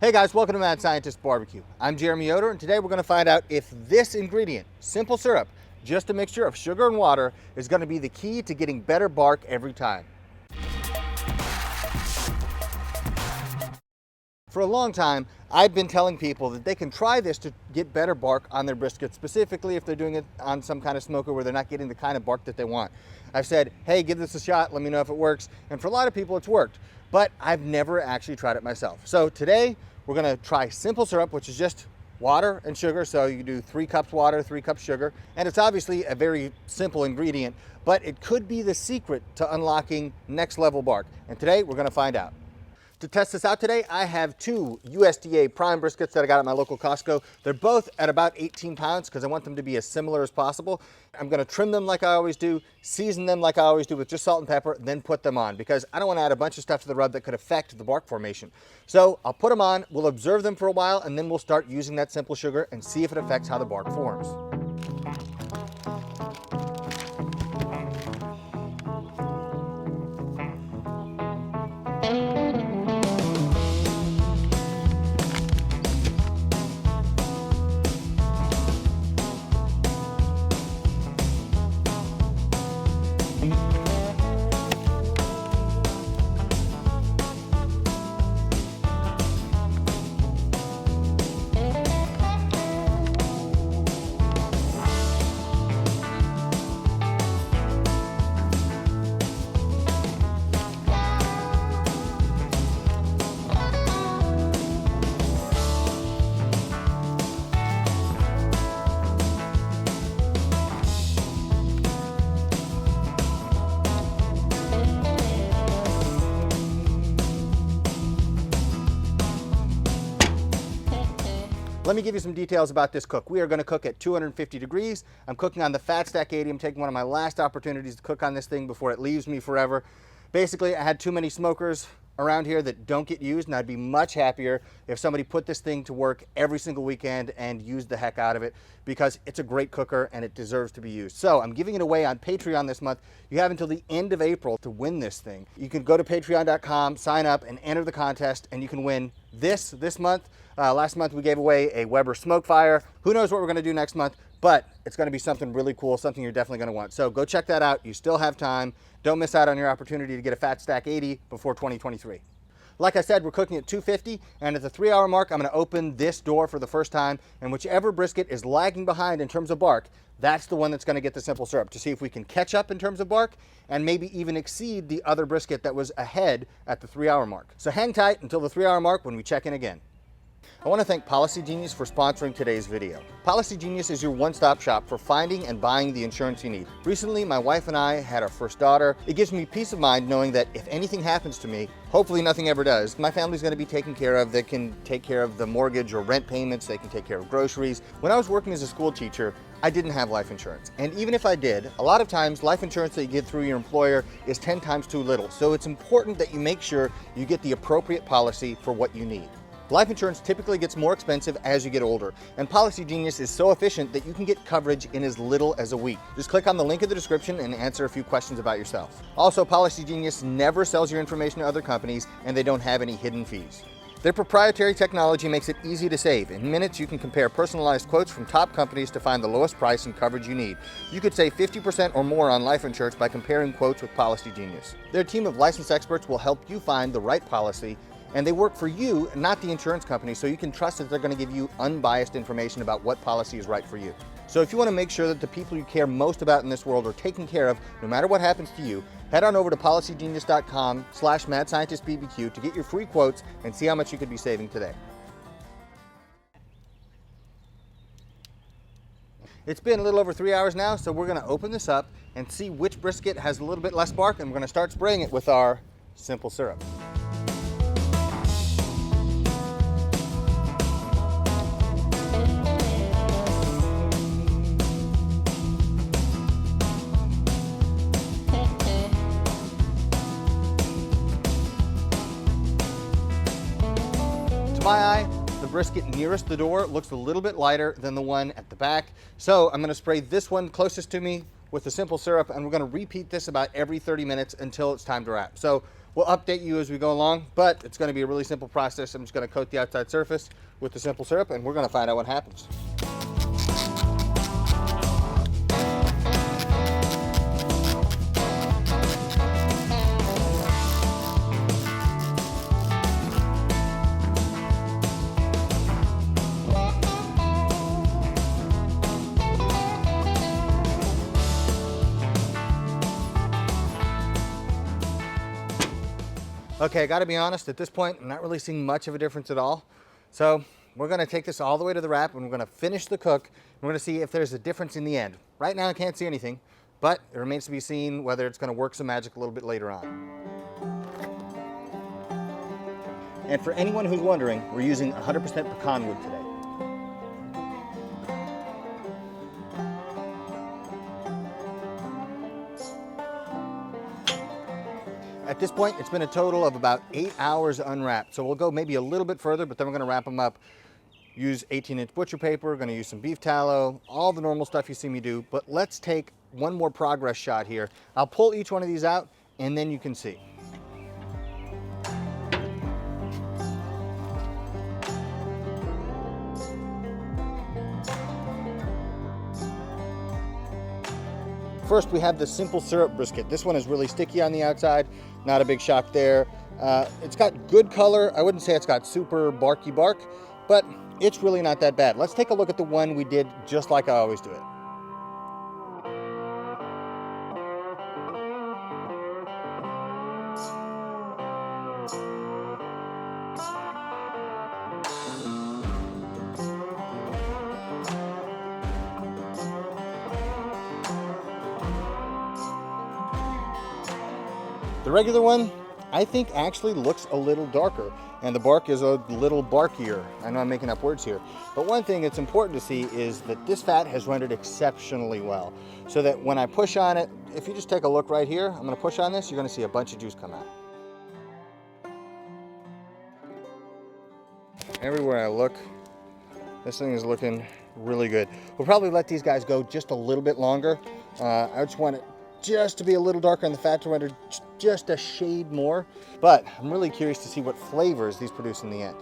Hey guys, welcome to Mad Scientist BBQ. I'm Jeremy Yoder, and today we're going to find out if this ingredient, simple syrup, just a mixture of sugar and water, is going to be the key to getting better bark every time. For a long time, I've been telling people that they can try this to get better bark on their brisket, specifically if they're doing it on some kind of smoker where they're not getting the kind of bark that they want. I've said, hey, give this a shot, let me know if it works. And for a lot of people, it's worked, but I've never actually tried it myself. So today, we're gonna try simple syrup, which is just water and sugar. So you do 3 cups water, 3 cups sugar. And it's obviously a very simple ingredient, but it could be the secret to unlocking next level bark. And today, we're gonna find out. To test this out today, I have 2 USDA prime briskets that I got at my local Costco. They're both at about 18 pounds because I want them to be as similar as possible. I'm gonna trim them like I always do, season them like I always do with just salt and pepper, then put them on because I don't wanna add a bunch of stuff to the rub that could affect the bark formation. So I'll put them on, we'll observe them for a while, and then we'll start using that simple sugar and see if it affects how the bark forms. Let me give you some details about this cook. We are going to cook at 250 degrees. I'm cooking on the Fat Stack 80. I'm taking one of my last opportunities to cook on this thing before it leaves me forever. Basically, I had too many smokers around here that don't get used, and I'd be much happier if somebody put this thing to work every single weekend and used the heck out of it because it's a great cooker and it deserves to be used. So I'm giving it away on Patreon this month. You have until the end of April to win this thing. You can go to patreon.com, sign up, and enter the contest, and you can win this month. Last month we gave away a Weber Smoke Fire. Who knows what we're gonna do next month, but it's gonna be something really cool, something you're definitely gonna want. So go check that out. You still have time. Don't miss out on your opportunity to get a Fat Stack 80 before 2023. Like I said, we're cooking at 250, and at the 3-hour mark, I'm gonna open this door for the first time, and whichever brisket is lagging behind in terms of bark, that's the one that's gonna get the simple syrup to see if we can catch up in terms of bark and maybe even exceed the other brisket that was ahead at the 3-hour mark. So hang tight until the 3-hour mark when we check in again. I want to thank Policy Genius for sponsoring today's video. Policy Genius is your one-stop shop for finding and buying the insurance you need. Recently, my wife and I had our first daughter. It gives me peace of mind knowing that if anything happens to me, hopefully nothing ever does, my family's going to be taken care of. They can take care of the mortgage or rent payments. They can take care of groceries. When I was working as a school teacher, I didn't have life insurance. And even if I did, a lot of times life insurance that you get through your employer is 10 times too little. So it's important that you make sure you get the appropriate policy for what you need. Life insurance typically gets more expensive as you get older, and Policy Genius is so efficient that you can get coverage in as little as a week. Just click on the link in the description and answer a few questions about yourself. Also, Policy Genius never sells your information to other companies, and they don't have any hidden fees. Their proprietary technology makes it easy to save. In minutes, you can compare personalized quotes from top companies to find the lowest price and coverage you need. You could save 50% or more on life insurance by comparing quotes with Policy Genius. Their team of licensed experts will help you find the right policy, and they work for you, not the insurance company, so you can trust that they're going to give you unbiased information about what policy is right for you. So if you want to make sure that the people you care most about in this world are taken care of, no matter what happens to you, head on over to policygenius.com/MadScientistBBQ to get your free quotes and see how much you could be saving today. It's been a little over 3 hours now, so we're going to open this up and see which brisket has a little bit less bark, and we're going to start spraying it with our simple syrup. To my eye, the brisket nearest the door looks a little bit lighter than the one at the back. So I'm going to spray this one closest to me with the simple syrup, and we're going to repeat this about every 30 minutes until it's time to wrap. So We'll update you as we go along, but it's going to be a really simple process. I'm just going to coat the outside surface with the simple syrup, and we're going to find out what happens. Okay, I gotta be honest, at this point, I'm not really seeing much of a difference at all. So we're gonna take this all the way to the wrap and we're gonna finish the cook. We're gonna see if there's a difference in the end. Right now I can't see anything, but it remains to be seen whether it's gonna work some magic a little bit later on. And for anyone who's wondering, we're using 100% pecan wood today. At this point, it's been a total of about 8 hours unwrapped. So we'll go maybe a little bit further, but then we're gonna wrap them up. Use 18-inch butcher paper, gonna use some beef tallow, all the normal stuff you see me do, but let's take one more progress shot here. I'll pull each one of these out and then you can see. First, we have the simple syrup brisket. This one is really sticky on the outside, not a big shock there. It's got good color. I wouldn't say it's got super barky bark, but it's really not that bad. Let's take a look at the one we did just like I always do it. The regular one, I think actually looks a little darker and the bark is a little barkier. I know I'm making up words here, but one thing that's important to see is that this fat has rendered exceptionally well. So that when I push on it, if you just take a look right here, I'm gonna push on this, you're gonna see a bunch of juice come out. Everywhere I look, this thing is looking really good. We'll probably let these guys go just a little bit longer. I just want it just to be a little darker and the fat to render just a shade more. But I'm really curious to see what flavors these produce in the end.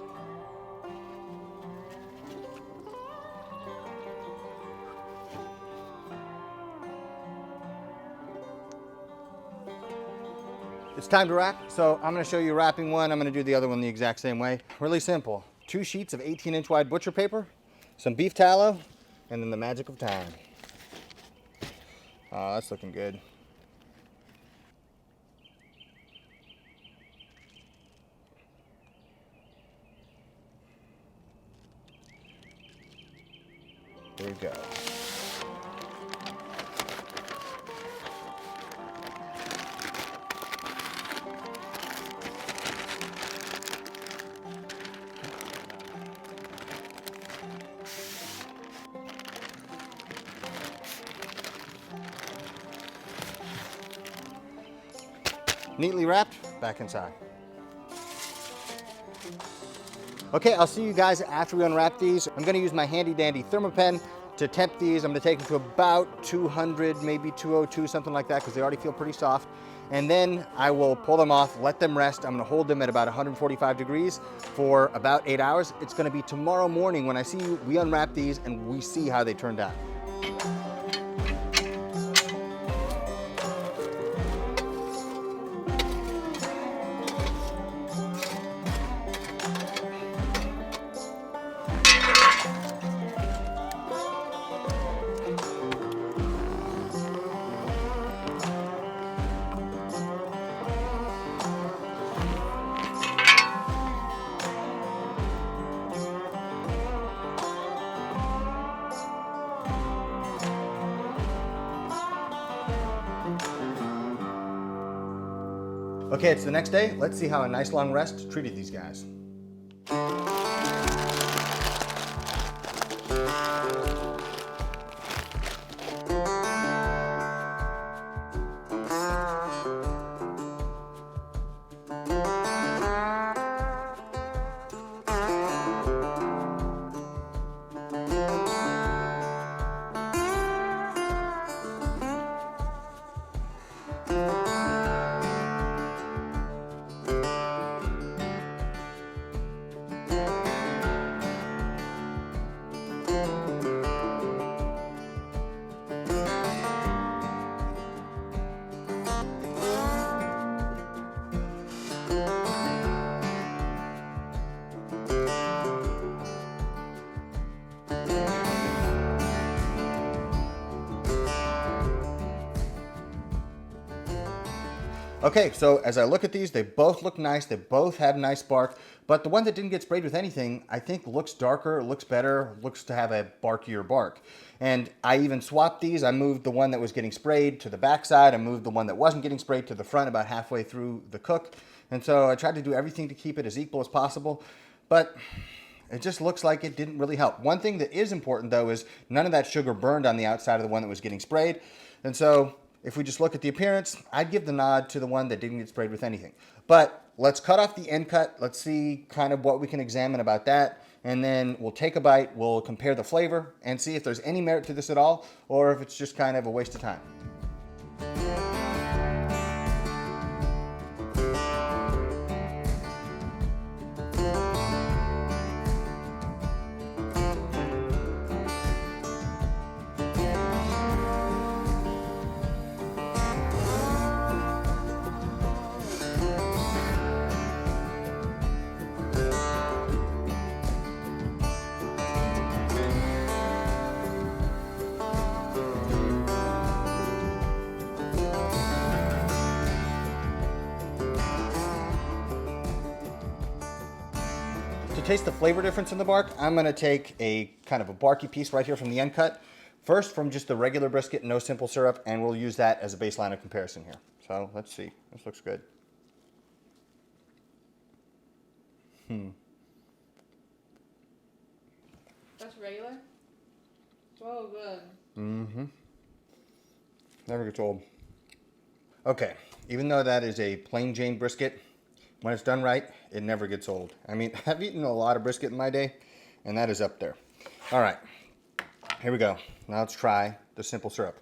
It's time to wrap, so I'm gonna show you wrapping one. I'm gonna do the other one the exact same way. Really simple. 2 sheets of 18-inch wide butcher paper, some beef tallow, and then the magic of time. Oh, that's looking good. There we go. Neatly wrapped, back inside. Okay, I'll see you guys after we unwrap these. I'm gonna use my handy dandy thermopen to temp these. I'm gonna take them to about 200, maybe 202, something like that, because they already feel pretty soft. And then I will pull them off, let them rest. I'm gonna hold them at about 145 degrees for about 8 hours. It's gonna be tomorrow morning when I see you, we unwrap these and we see how they turned out. Okay, it's the next day. Let's see how a nice long rest treated these guys. Okay, so as I look at these, they both look nice. They both have nice bark, but the one that didn't get sprayed with anything, I think looks darker, looks better, looks to have a barkier bark. And I even swapped these. I moved the one that was getting sprayed to the back side. I moved the one that wasn't getting sprayed to the front about halfway through the cook. And so I tried to do everything to keep it as equal as possible, but it just looks like it didn't really help. One thing that is important though is none of that sugar burned on the outside of the one that was getting sprayed. And so if we just look at the appearance, I'd give the nod to the one that didn't get sprayed with anything. But let's cut off the end cut. Let's see kind of what we can examine about that. And then we'll take a bite, we'll compare the flavor and see if there's any merit to this at all, or if it's just kind of a waste of time. To taste the flavor difference in the bark, I'm going to take a kind of a barky piece right here from the end cut. First from just the regular brisket, no simple syrup, and we'll use that as a baseline of comparison here. So let's see. This looks good. That's regular? So good. Never gets old. Okay, even though that is a plain Jane brisket, when it's done right, it never gets old. I mean, I've eaten a lot of brisket in my day, and that is up there. All right, here we go. Now let's try the simple syrup.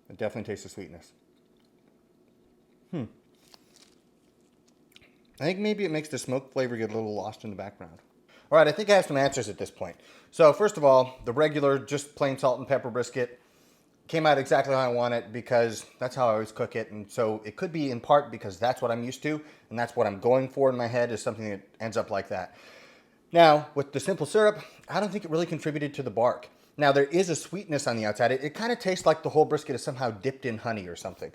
It definitely tastes the sweetness. I think maybe it makes the smoke flavor get a little lost in the background. All right, I think I have some answers at this point. So first of all, the regular, just plain salt and pepper brisket came out exactly how I want it because that's how I always cook it. And so it could be in part because that's what I'm used to and that's what I'm going for in my head is something that ends up like that. Now, with the simple syrup, I don't think it really contributed to the bark. Now, there is a sweetness on the outside. It kind of tastes like the whole brisket is somehow dipped in honey or something.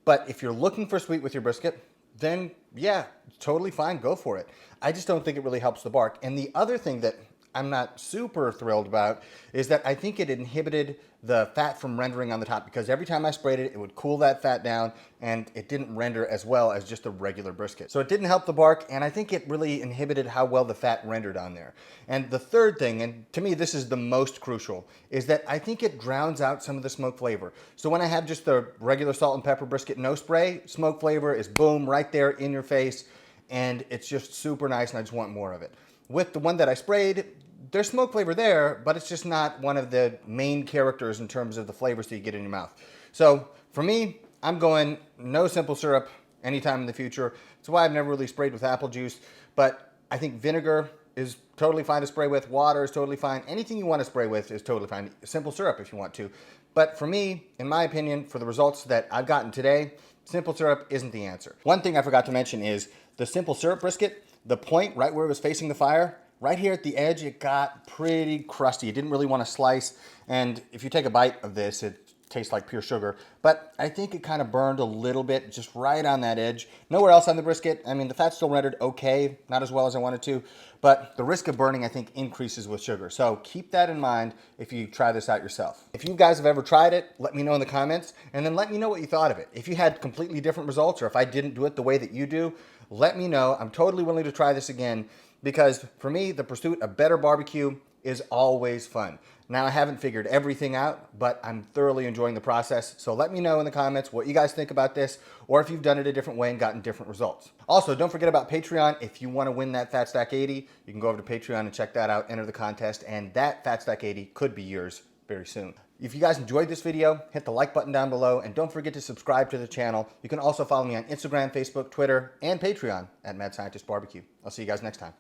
But if you're looking for sweet with your brisket, then yeah, totally fine, go for it. I just don't think it really helps the bark. And the other thing that I'm not super thrilled about is that I think it inhibited the fat from rendering on the top because every time I sprayed it, it would cool that fat down and it didn't render as well as just a regular brisket. So it didn't help the bark and I think it really inhibited how well the fat rendered on there. And the third thing, and to me this is the most crucial, is that I think it drowns out some of the smoke flavor. So when I have just the regular salt and pepper brisket, no spray, smoke flavor is boom, right there in your face and it's just super nice and I just want more of it. With the one that I sprayed, there's smoke flavor there, but it's just not one of the main characters in terms of the flavors that you get in your mouth. So for me, I'm going no simple syrup anytime in the future. That's why I've never really sprayed with apple juice, but I think vinegar is totally fine to spray with. Water is totally fine. Anything you want to spray with is totally fine. Simple syrup if you want to. But for me, in my opinion, for the results that I've gotten today, simple syrup isn't the answer. One thing I forgot to mention is the simple syrup brisket, the point right where it was facing the fire, right here at the edge, it got pretty crusty. It didn't really want to slice. And if you take a bite of this, it tastes like pure sugar. But I think it kind of burned a little bit, just right on that edge. Nowhere else on the brisket. I mean, the fat still rendered okay, not as well as I wanted to. But the risk of burning, I think, increases with sugar. So keep that in mind if you try this out yourself. If you guys have ever tried it, let me know in the comments. And then let me know what you thought of it. If you had completely different results or if I didn't do it the way that you do, let me know. I'm totally willing to try this again. Because for me, the pursuit of better barbecue is always fun. Now, I haven't figured everything out, but I'm thoroughly enjoying the process. So let me know in the comments what you guys think about this, or if you've done it a different way and gotten different results. Also, don't forget about Patreon. If you want to win that Fat Stack 80, you can go over to Patreon and check that out, enter the contest, and that Fat Stack 80 could be yours very soon. If you guys enjoyed this video, hit the like button down below, and don't forget to subscribe to the channel. You can also follow me on Instagram, Facebook, Twitter, and Patreon at Mad Scientist BBQ. I'll see you guys next time.